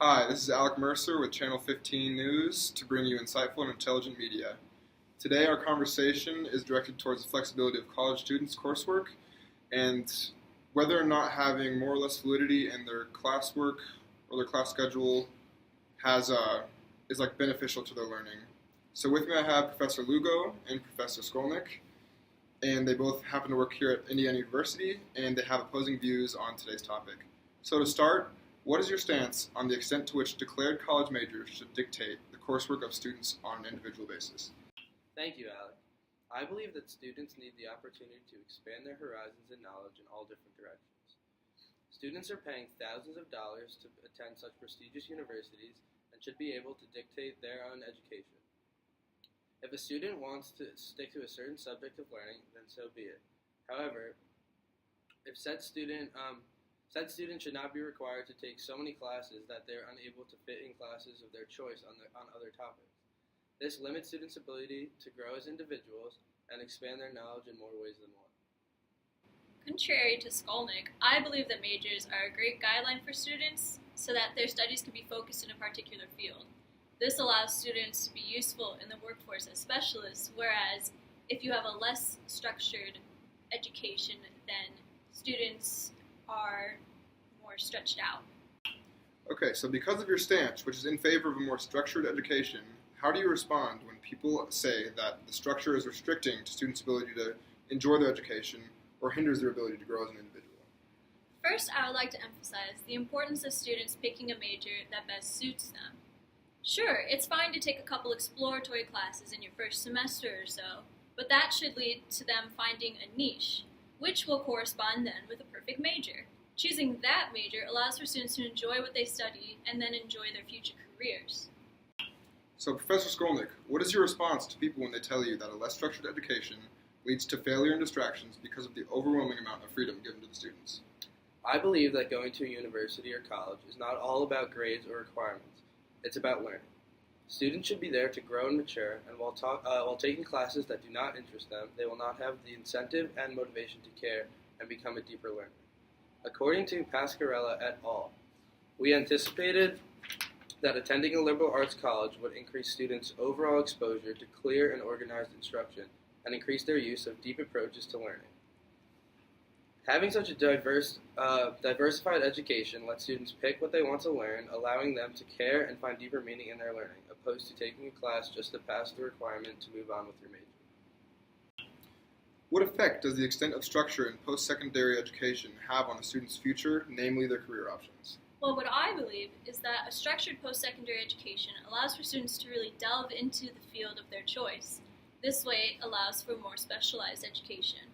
Hi, this is Alec Mercer with Channel 15 News to bring you insightful and intelligent media. Today, our conversation is directed towards the flexibility of college students' coursework and whether or not having more or less fluidity in their classwork or their class schedule is beneficial to their learning. So with me, I have Professor Lugo and Professor Skolnick, and they both happen to work here at Indiana University, and they have opposing views on today's topic. So to start, what is your stance on the extent to which declared college majors should dictate the coursework of students on an individual basis? Thank you, Alec. I believe that students need the opportunity to expand their horizons and knowledge in all different directions. Students are paying thousands of dollars to attend such prestigious universities and should be able to dictate their own education. If a student wants to stick to a certain subject of learning, then so be it. However, if said student should not be required to take so many classes that they are unable to fit in classes of their choice on other topics. This limits students' ability to grow as individuals and expand their knowledge in more ways than one. Contrary to Skolnick, I believe that majors are a great guideline for students so that their studies can be focused in a particular field. This allows students to be useful in the workforce as specialists, whereas if you have a less structured education, then students are more stretched out. Okay, so because of your stance, which is in favor of a more structured education, how do you respond when people say that the structure is restricting to students' ability to enjoy their education or hinders their ability to grow as an individual? First, I would like to emphasize the importance of students picking a major that best suits them. Sure, it's fine to take a couple exploratory classes in your first semester or so, but that should lead to them finding a niche, which will correspond then with a perfect major. Choosing that major allows for students to enjoy what they study and then enjoy their future careers. So, Professor Skolnick, what is your response to people when they tell you that a less structured education leads to failure and distractions because of the overwhelming amount of freedom given to the students? I believe that going to a university or college is not all about grades or requirements. It's about learning. Students should be there to grow and mature, and while taking classes that do not interest them, they will not have the incentive and motivation to care and become a deeper learner. According to Pascarella et al., we anticipated that attending a liberal arts college would increase students' overall exposure to clear and organized instruction and increase their use of deep approaches to learning. Having such a diversified education lets students pick what they want to learn, allowing them to care and find deeper meaning in their learning, opposed to taking a class just to pass the requirement to move on with your major. What effect does the extent of structure in post-secondary education have on a student's future, namely their career options? Well, what I believe is that a structured post-secondary education allows for students to really delve into the field of their choice. This way, it allows for more specialized education.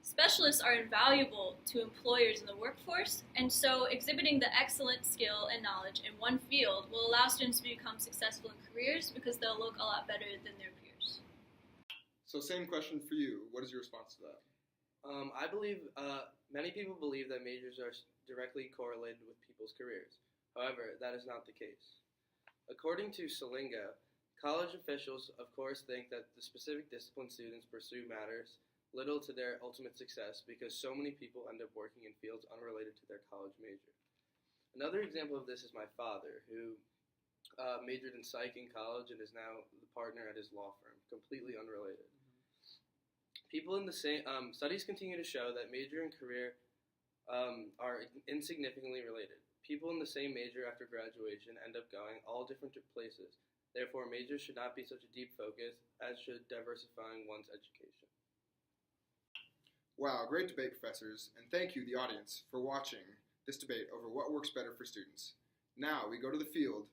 Specialists are invaluable to employers in the workforce, and so exhibiting the excellent skill and knowledge in one field will allow students to become successful in careers because they'll look a lot better than their peers. So same question for you. What is your response to that? I believe many people believe that majors are directly correlated with people's careers. However, that is not the case. According to Salinga, college officials, of course, think that the specific discipline students pursue matters little to their ultimate success because so many people end up working in fields unrelated to their college major. Another example of this is my father, who majored in psych in college and is now the partner at his law firm, completely unrelated. People in the same studies continue to show that major and career are insignificantly related. People in the same major after graduation end up going all different places. Therefore, majors should not be such a deep focus, as should diversifying one's education. Wow, great debate, professors, and thank you, the audience, for watching this debate over what works better for students. Now, we go to the field,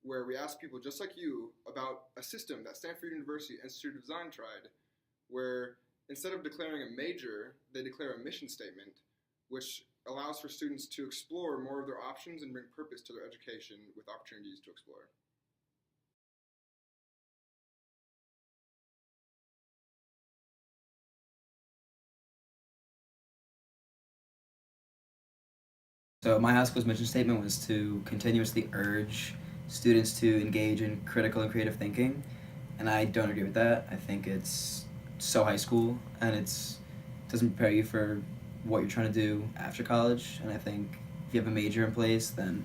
where we ask people just like you about a system that Stanford University Institute of Design tried, where instead of declaring a major, they declare a mission statement, which allows for students to explore more of their options and bring purpose to their education with opportunities to explore. So my high school's mission statement was to continuously urge students to engage in critical and creative thinking, and I don't agree with that. I think it's so high school, and it doesn't prepare you for what you're trying to do after college. And I think if you have a major in place, then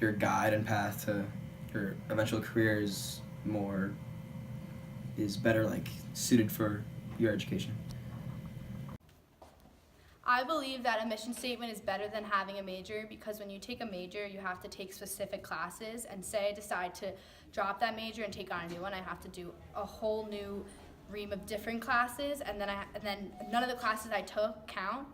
your guide and path to your eventual career is better like suited for your education. I believe that a mission statement is better than having a major because when you take a major, you have to take specific classes, and say I decide to drop that major and take on a new one, I have to do a whole new ream of different classes, and then none of the classes I took count.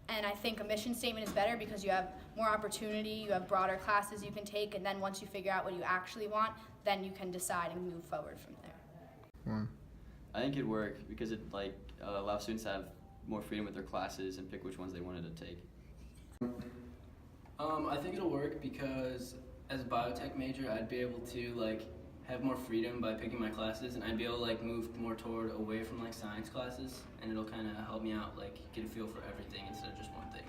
And I think a mission statement is better because you have more opportunity, you have broader classes you can take, and then once you figure out what you actually want, then you can decide and move forward from there. I think it'd work because it allows students to have more freedom with their classes and pick which ones they wanted to take. I think it'll work because as a biotech major, I'd be able to have more freedom by picking my classes, and I'd be able to move more away from science classes, and it'll kind of help me out get a feel for everything instead of just one thing.